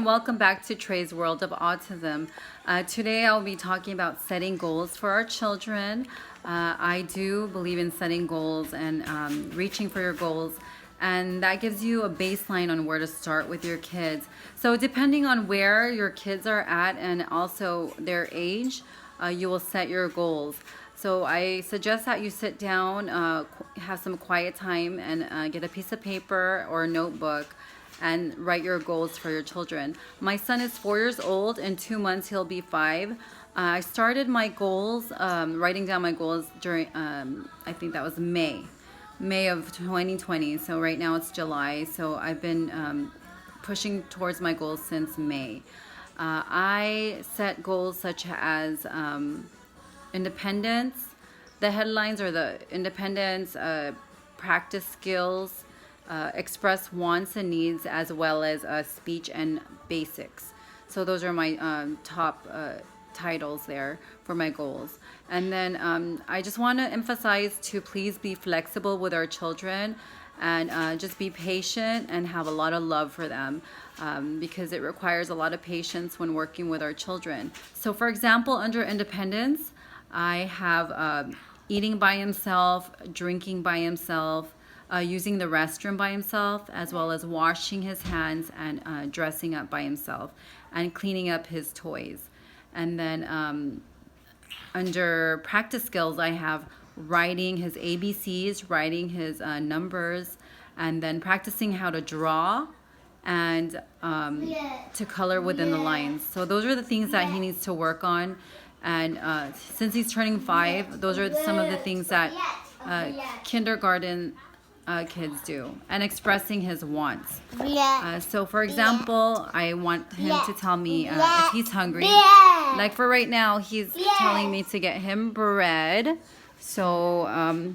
and welcome back to Trey's World of Autism. Today I'll be talking about setting goals for our children. I do believe in setting goals and reaching for your goals, and that gives you a baseline on where to start with your kids. So depending on where your kids are at and also their age, you will set your goals. So I suggest that you sit down, have some quiet time, and get a piece of paper or a notebook and write your goals for your children. My son is 4 years old. In 2 months, he'll be 5. I started my goals, writing down my goals during, I think that was May of 2020. So right now it's July. So I've been pushing towards my goals since May. I set goals such as independence. The headlines are the independence, practice skills, express wants and needs, as well as speech and basics. So those are my top titles there for my goals. And then I just want to emphasize to please be flexible with our children and just be patient and have a lot of love for them, because it requires a lot of patience when working with our children. So for example, under independence, I have eating by himself, drinking by himself, using the restroom by himself, as well as washing his hands and dressing up by himself and cleaning up his toys. And then under practice skills, I have writing his ABCs, writing his numbers, and then practicing how to draw and to color within the lines. So those are the things that he needs to work on. And since he's turning 5, those are some of the things that kindergarten kids do, and expressing his wants. So for example, I want him to tell me if he's hungry. Like for right now, he's telling me to get him bread. So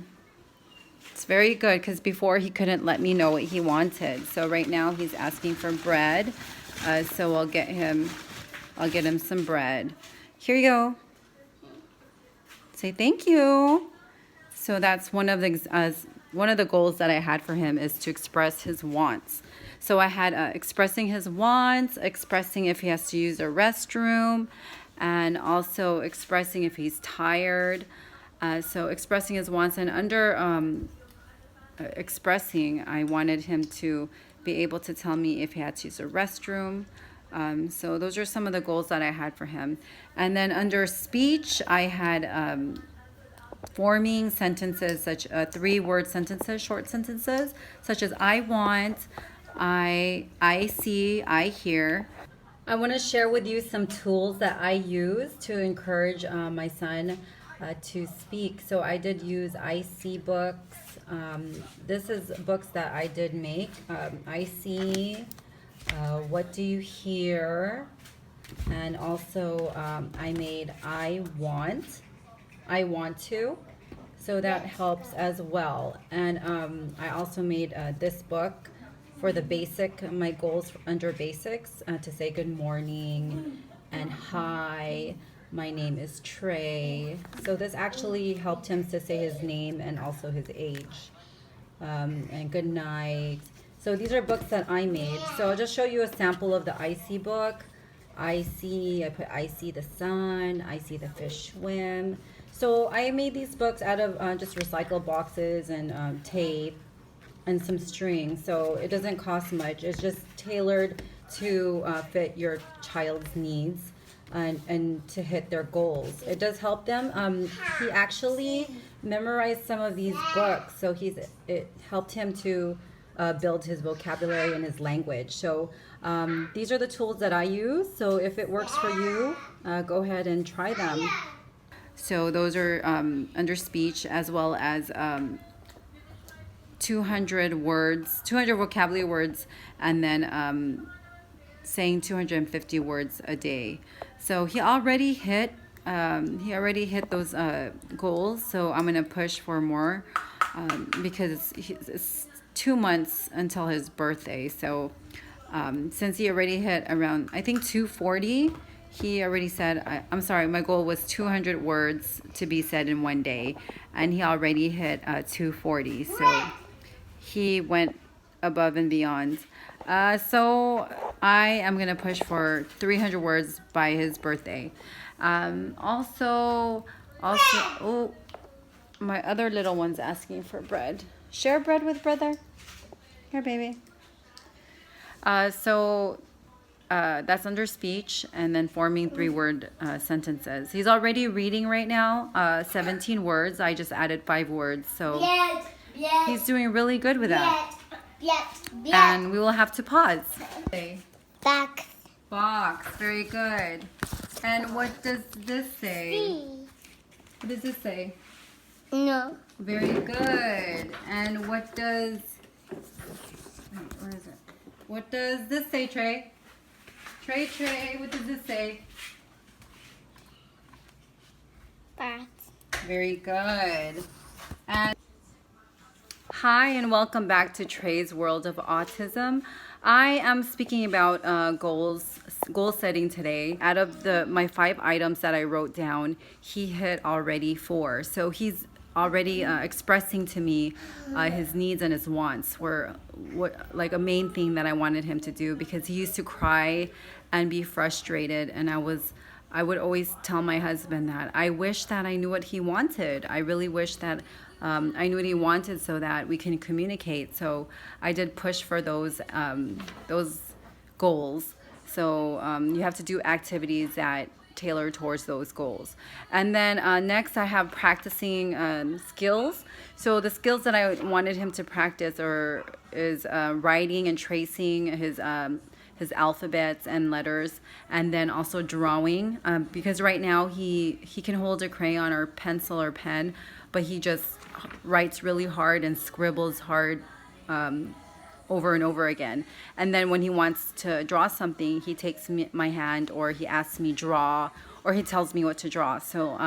it's very good, because before he couldn't let me know what he wanted. So right now he's asking for bread. So I'll get him some bread. Here you go. Say thank you. So that's one of the goals that I had for him, is to express his wants. So I had expressing his wants, expressing if he has to use a restroom, and also expressing if he's tired. So expressing his wants, and under expressing, I wanted him to be able to tell me if he had to use a restroom. So those are some of the goals that I had for him. And then under speech, I had forming sentences, such 3-word sentences, short sentences, such as I want, I see, I hear. I want to share with you some tools that I use to encourage my son to speak. So I did use I see books. This is books that I did make. I see, what do you hear? And also I made I want to, so that helps as well. And I also made this book for my goals under basics, to say good morning and hi, my name is Trey. So this actually helped him to say his name and also his age, and good night. So these are books that I made. So I'll just show you a sample of the I see book. I put I see the sun, I see the fish swim. So I made these books out of just recycled boxes and tape and some string. So it doesn't cost much. It's just tailored to fit your child's needs and to hit their goals. It does help them. He actually memorized some of these books, so it helped him to build his vocabulary and his language. So these are the tools that I use. So if it works for you, go ahead and try them. So those are under speech, as well as 200 vocabulary words, and then saying 250 words a day. So he already hit those goals. So I'm gonna push for more, because it's 2 months until his birthday. So since he already hit around, I think 240, he already said, I'm sorry, my goal was 200 words to be said in one day, and he already hit 240. So he went above and beyond. So I am going to push for 300 words by his birthday. Also, oh, my other little one's asking for bread. Share bread with brother. Here, baby. That's under speech and then forming 3-word sentences. He's already reading right now, 17 words. I just added 5 words. So he's doing really good with that. And we will have to pause. Box. Box. Very good. And what does this say? What does this say? No. Very good. And what does... Where is it? What does this say, Trey? Trey, what does this say? Box. Very good. And hi, and welcome back to Trey's World of Autism. I am speaking about goal setting today. Out of my 5 items that I wrote down, he hit already 4. So he's already expressing to me his needs and his wants were like a main thing that I wanted him to do, because he used to cry and be frustrated, and I would always tell my husband that I wish that I knew what he wanted. I really wish that I knew what he wanted so that we can communicate. So I did push for those goals. So you have to do activities that tailor towards those goals. And then next I have practicing skills. So the skills that I wanted him to practice is writing and tracing his alphabets and letters, and then also drawing, because right now he can hold a crayon or pencil or pen, but he just writes really hard and scribbles hard over and over again. And then when he wants to draw something, he takes my hand, or he asks me draw, or he tells me what to draw. So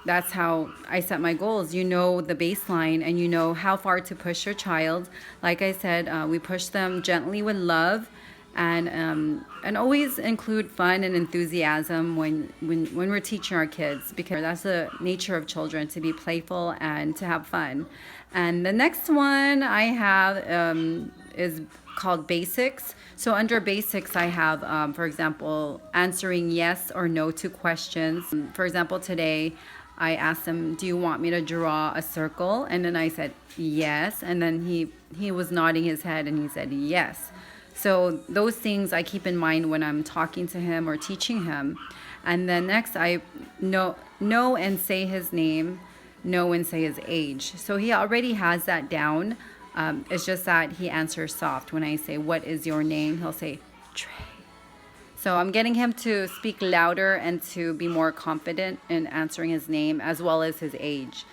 that's how I set my goals. You know the baseline, and you know how far to push your child. Like I said, we push them gently with love, and always include fun and enthusiasm when we're teaching our kids, because that's the nature of children, to be playful and to have fun. And the next one I have is called basics. So under basics I have, for example, answering yes or no to questions. For example, today I asked him, do you want me to draw a circle? And then I said yes, and then he was nodding his head and he said yes. So those things I keep in mind when I'm talking to him or teaching him. And then next I know and say his name, know and say his age. So he already has that down. It's just that he answers soft. When I say, what is your name? He'll say, Trey. So I'm getting him to speak louder and to be more confident in answering his name as well as his age.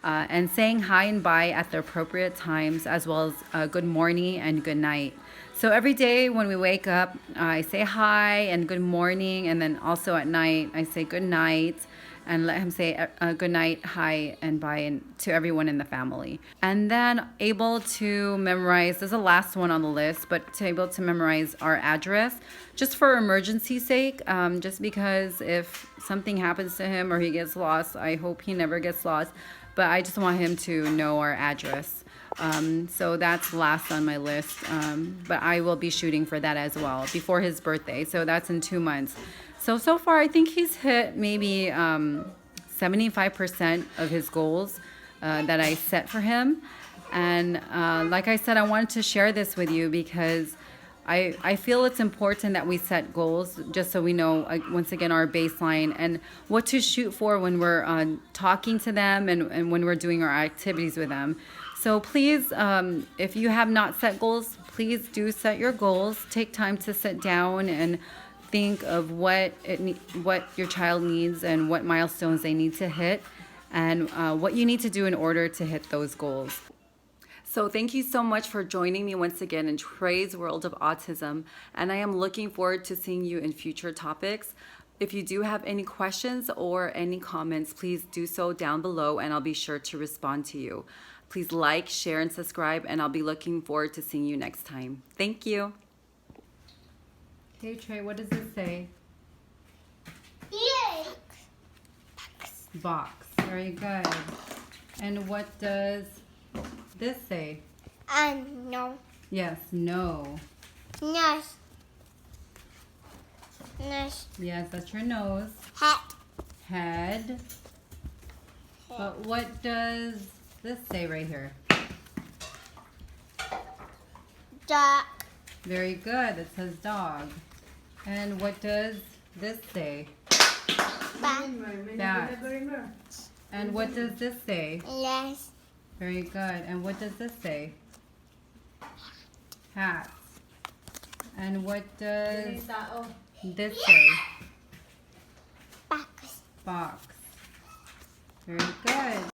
And saying hi and bye at the appropriate times, as well as good morning and good night. So every day when we wake up, I say hi and good morning, and then also at night I say good night, and let him say good night, hi, and bye, and to everyone in the family. And then able to memorize, this is the last one on the list, but to able to memorize our address, just for emergency's sake, just because if something happens to him or he gets lost, I hope he never gets lost, but I just want him to know our address. So that's last on my list, but I will be shooting for that as well before his birthday. So that's in 2 months. So far I think he's hit maybe 75% of his goals that I set for him. And like I said, I wanted to share this with you because I feel it's important that we set goals just so we know, once again, our baseline and what to shoot for when we're talking to them and when we're doing our activities with them. So please, if you have not set goals, please do set your goals. Take time to sit down and think of what your child needs and what milestones they need to hit, and what you need to do in order to hit those goals. So thank you so much for joining me once again in Trey's World of Autism, and I am looking forward to seeing you in future topics. If you do have any questions or any comments, please do so down below and I'll be sure to respond to you. Please like, share, and subscribe, and I'll be looking forward to seeing you next time. Thank you. Hey Trey, what does this say? Box. Box. Very good. And what does this say? No. Yes, no. Yes. Nose. Yes, that's your nose. Head. Head. But what does this say right here? Dog. Very good. It says dog. And what does this say? Bat. Bat. And what does this say? Yes. Very good. And what does this say? Hat. And what does this say? Box. Box. Very good.